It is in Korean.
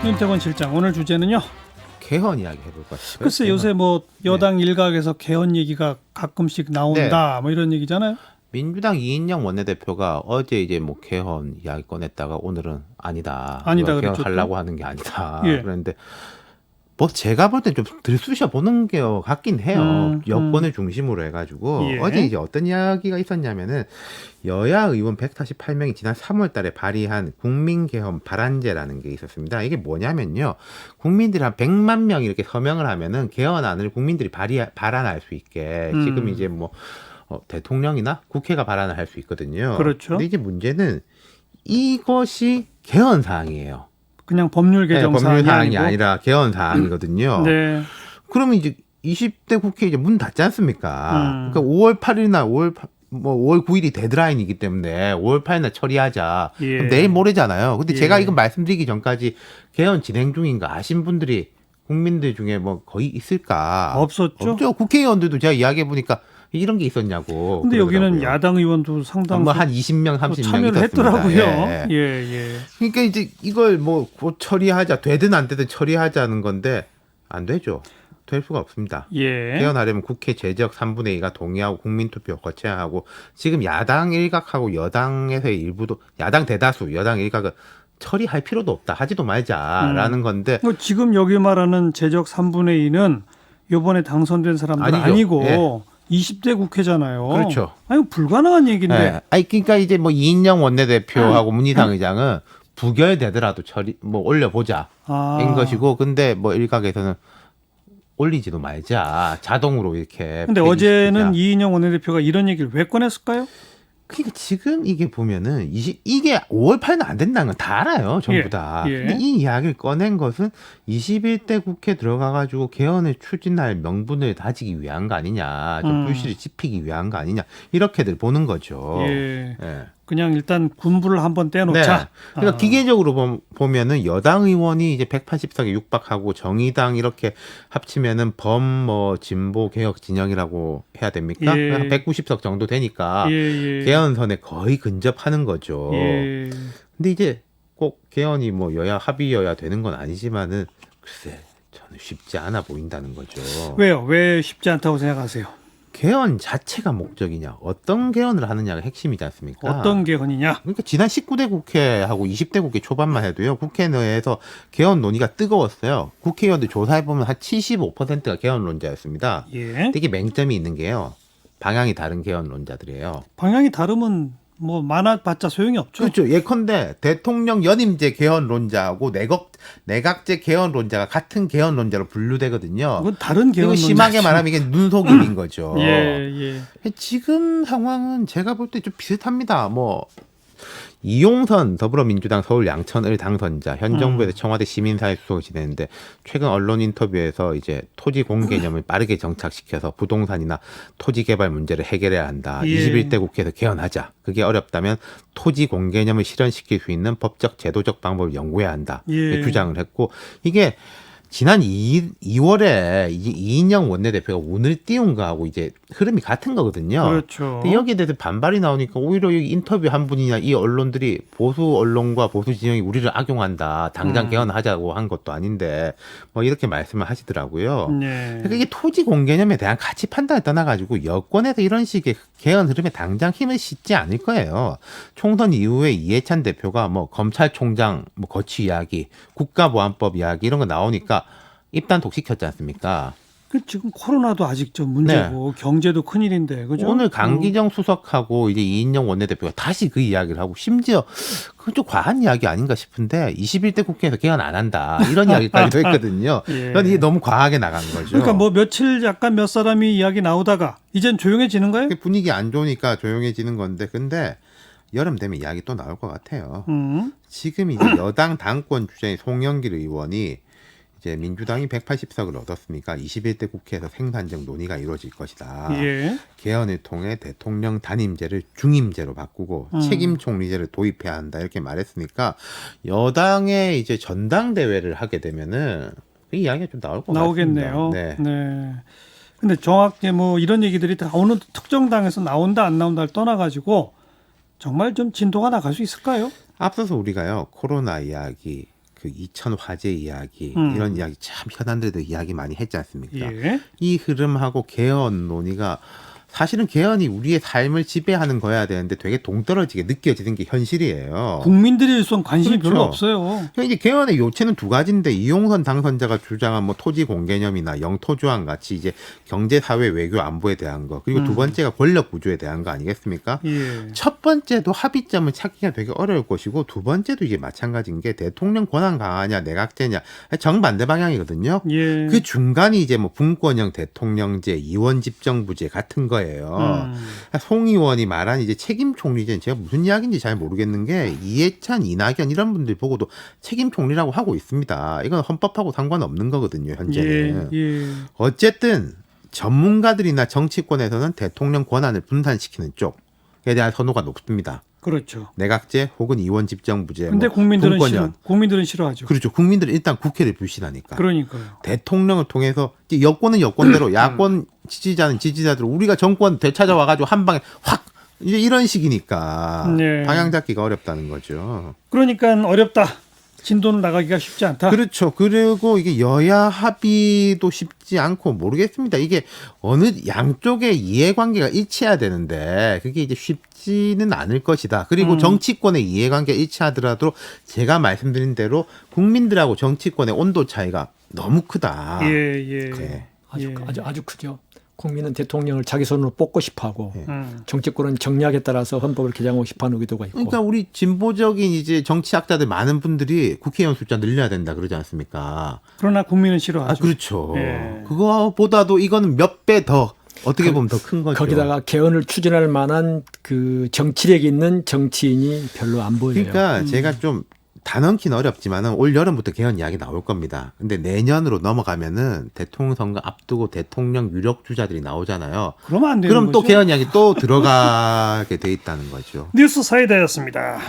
윤태권 실장, 오늘 주제는요. 개헌 이야기 해볼 것 같아요. 글쎄 요새 뭐 여당 일각에서 개헌 얘기가 가끔씩 나온다, 뭐 이런 얘기잖아요. 민주당 이인영 원내대표가 어제 이제 뭐 개헌 이야기 꺼냈다가 오늘은 아니다. 아니다 개헌 그랬죠, 하려고 하는 게 아니다. 예. 그런데 뭐 제가 볼 때 좀 들쑤셔 보는 게 같긴 해요. 여권을 중심으로 해가지고 예. 어제 이제 어떤 이야기가 있었냐면은 여야 의원 148명이 지난 3월달에 발의한 국민개헌 발안제라는 게 있었습니다. 이게 뭐냐면요, 국민들이 한 100만 명 이렇게 서명을 하면은 개헌안을 국민들이 발안할 수 있게 지금 이제 뭐 대통령이나 국회가 발안을 할 수 있거든요. 그렇죠. 근데 이제 문제는 이것이 개헌 사항이에요. 그냥 법률 개정 법률 사항이 아니고. 아니라 개헌 사항이거든요. 네. 그러면 이제 20대 국회 이제 문 닫지 않습니까? 그러니까 5월 8일날 5월 9일이 데드라인이기 때문에 5월 8일날 처리하자. 예. 그럼 내일 모레잖아요. 근데 예. 제가 이거 말씀드리기 전까지 개헌 진행 중인가 아신 분들이 국민들 중에 뭐 거의 있을까? 없었죠. 없죠. 국회의원들도 제가 이야기해 보니까 이런 게 있었냐고. 근데 그러더라고요. 여기는 야당 의원도 상당수 한 20명, 30명 참여를 있었습니다. 했더라고요. 예. 예. 그러니까 이제 이걸 뭐 곧 처리하자, 되든 안 되든 처리하자는 건데 안 되죠. 될 수가 없습니다. 예. 개헌하려면 국회 제적 3분의 2가 동의하고 국민투표 거쳐야 하고, 지금 야당 일각하고 여당에서의 일부도, 야당 대다수, 여당 일각은 처리할 필요도 없다, 하지도 말자라는 건데. 지금 여기 말하는 제적 3분의 2는 이번에 당선된 사람들 아니죠. 아니고 예. 20대 국회잖아요. 그렇죠. 아니 불가능한 얘기인데. 예. 아니 그러니까 이제 뭐 이인영 원내대표하고 문희상 의장은 부결되더라도 올려보자 인 것이고, 근데 뭐 일각에서는 올리지도 말자, 자동으로 이렇게. 근데 어제는 이인영 원내대표가 이런 얘기를 왜 꺼냈을까요? 그러니까 지금 이게 보면은 이게 5월 8일은 안 된다는 건 다 알아요, 전부 예, 다. 예. 근데 이 이야기를 꺼낸 것은 21대 국회 들어가가지고 개헌을 추진할 명분을 다지기 위한 거 아니냐, 좀 불씨를 지피기 위한 거 아니냐, 이렇게들 보는 거죠. 예. 예. 그냥 일단 군부를 한번 떼놓자. 네. 그러니까 기계적으로 보면은 여당 의원이 이제 180석에 육박하고 정의당 이렇게 합치면은 진보 개혁 진영이라고 해야 됩니까? 예. 한 190석 정도 되니까 예. 개헌선에 거의 근접하는 거죠. 예. 근데 이제 꼭 개헌이 뭐 여야 합의여야 되는 건 아니지만은 글쎄 저는 쉽지 않아 보인다는 거죠. 왜요? 왜 쉽지 않다고 생각하세요? 개헌 자체가 목적이냐, 어떤 개헌을 하느냐가 핵심이지 않습니까? 어떤 개헌이냐? 그러니까 지난 19대 국회하고 20대 국회 초반만 해도요, 국회 내에서 개헌 논의가 뜨거웠어요. 국회의원들 조사해보면 한 75%가 개헌론자였습니다. 예. 근데 이게 맹점이 있는 게요, 방향이 다른 개헌론자들이에요. 방향이 다르면 뭐 많아봤자 소용이 없죠. 그렇죠. 예컨대 대통령 연임제 개헌론자하고 내각제 개헌론자가 같은 개헌론자로 분류되거든요. 그건 다른 이거 개헌. 심하게 말하면 이게 눈속임인 거죠. 예. 지금 상황은 제가 볼 때 좀 비슷합니다. 뭐 이용선 더불어민주당 서울 양천을 당선자, 현 정부에서 청와대 시민사회 수석을 지내는데, 최근 언론 인터뷰에서 이제 토지 공개념을 빠르게 정착시켜서 부동산이나 토지 개발 문제를 해결해야 한다. 예. 21대 국회에서 개헌하자. 그게 어렵다면 토지 공개념을 실현시킬 수 있는 법적 제도적 방법을 연구해야 한다. 예. 주장을 했고, 이게 지난 2월에 이인영 원내대표가 운을 띄운 거하고 이제 흐름이 같은 거거든요. 그렇죠. 근데 여기에 대해서 반발이 나오니까 오히려 여기 인터뷰 한 분이나 이 언론들이 보수 언론과 보수 진영이 우리를 악용한다, 당장 개헌하자고 한 것도 아닌데 뭐 이렇게 말씀을 하시더라고요. 네. 그러니까 이게 토지 공개념에 대한 가치 판단을 떠나가지고 여권에서 이런 식의 개헌 흐름에 당장 힘을 싣지 않을 거예요. 총선 이후에 이해찬 대표가 뭐 검찰총장 뭐 거취 이야기, 국가보안법 이야기 이런 거 나오니까 입단독 시켰지 않습니까? 지금 코로나도 아직 좀 문제고 경제도 큰일인데, 그죠? 오늘 강기정 수석하고 이제 이인영 원내대표가 다시 그 이야기를 하고, 심지어 그건 좀 과한 이야기 아닌가 싶은데 21대 국회에서 개헌 안 한다, 이런 이야기까지도 했거든요. 예. 그런데 이게 너무 과하게 나간 거죠. 그러니까 뭐 며칠 약간 몇 사람이 이야기 나오다가 이젠 조용해지는 거예요? 분위기 안 좋으니까 조용해지는 건데, 근데 여름 되면 이야기 또 나올 것 같아요. 지금 이제 여당 당권 주자인 송영길 의원이 이제 민주당이 180석을 얻었으니까 21대 국회에서 생산적 논의가 이루어질 것이다. 예. 개헌을 통해 대통령 단임제를 중임제로 바꾸고 책임 총리제를 도입해야 한다, 이렇게 말했으니까 여당의 이제 전당대회를 하게 되면은 이 이야기가 좀 나올 것 나오겠네요. 같습니다. 네. 근데 정확히 뭐 이런 얘기들이 다 어느 특정 당에서 나온다 안 나온다를 떠나가지고 정말 좀 진도가 나갈 수 있을까요? 앞서서 우리가요, 코로나 이야기, 그 이천 화재 이야기 음. 이런 이야기 참 현안들도 이야기 많이 했지 않습니까? 예. 이 흐름하고 개헌 논의가 사실은 개헌이 우리의 삶을 지배하는 거야 되는데 되게 동떨어지게 느껴지는 게 현실이에요. 국민들에 우선 관심이 그렇죠. 별로 없어요. 그러니까 이제 개헌의 요체는 두 가지인데 이용선 당선자가 주장한 뭐 토지 공개념이나 영토 조항 같이 이제 경제, 사회, 외교, 안보에 대한 거 그리고 두 번째가 권력 구조에 대한 거 아니겠습니까? 예. 첫 번째도 합의점을 찾기가 되게 어려울 것이고 두 번째도 이게 마찬가지인 게 대통령 권한 강화냐 내각제냐 정반대 방향이거든요. 예. 그 중간이 이제 뭐 분권형 대통령제, 이원 집정부제 같은 거예요. 송 의원이 말한 이제 책임 총리제는 제가 무슨 이야기인지 잘 모르겠는 게 이해찬, 이낙연 이런 분들 보고도 책임 총리라고 하고 있습니다. 이건 헌법하고 상관없는 거거든요, 현재는. 예. 예. 어쨌든 전문가들이나 정치권에서는 대통령 권한을 분산시키는 쪽에 대한 선호가 높습니다. 그렇죠. 내각제 혹은 이원 집정부제. 근데 뭐 국민들은 싫어하죠. 그렇죠. 국민들은 일단 국회를 불신하니까. 그러니까요. 대통령을 통해서 이제 여권은 여권대로 야권 지지자는 지지자대로 우리가 정권 되찾아와 가지고 한 방에 확 이제 이런 식이니까 네. 방향 잡기가 어렵다는 거죠. 그러니까 어렵다. 진도는 나가기가 쉽지 않다. 그렇죠. 그리고 이게 여야 합의도 쉽지 않고 모르겠습니다. 이게 어느 양쪽의 이해관계가 일치해야 되는데 그게 이제 쉽지는 않을 것이다. 그리고 정치권의 이해관계가 일치하더라도 제가 말씀드린 대로 국민들하고 정치권의 온도 차이가 너무 크다. 예. 네. 아주 크죠. 국민은 대통령을 자기 손으로 뽑고 싶어하고 정치권은 정략에 따라서 헌법을 개정하고 싶어하는 의도가 있고. 그러니까 우리 진보적인 이제 정치학자들 많은 분들이 국회의원 숫자 늘려야 된다 그러지 않습니까? 그러나 국민은 싫어하죠. 그렇죠. 예. 그거보다도 이거는 몇 배 더 어떻게 보면 더 큰 거죠. 거기다가 개헌을 추진할 만한 그 정치력 있는 정치인이 별로 안 보여요. 그러니까 제가 좀 단언키는 어렵지만은 올 여름부터 개헌 이야기 나올 겁니다. 근데 내년으로 넘어가면은 대통령 선거 앞두고 대통령 유력 주자들이 나오잖아요. 그러면 안 되는 그럼 또 거죠. 개헌 이야기 또 들어가게 돼 있다는 거죠. 뉴스 사이다였습니다.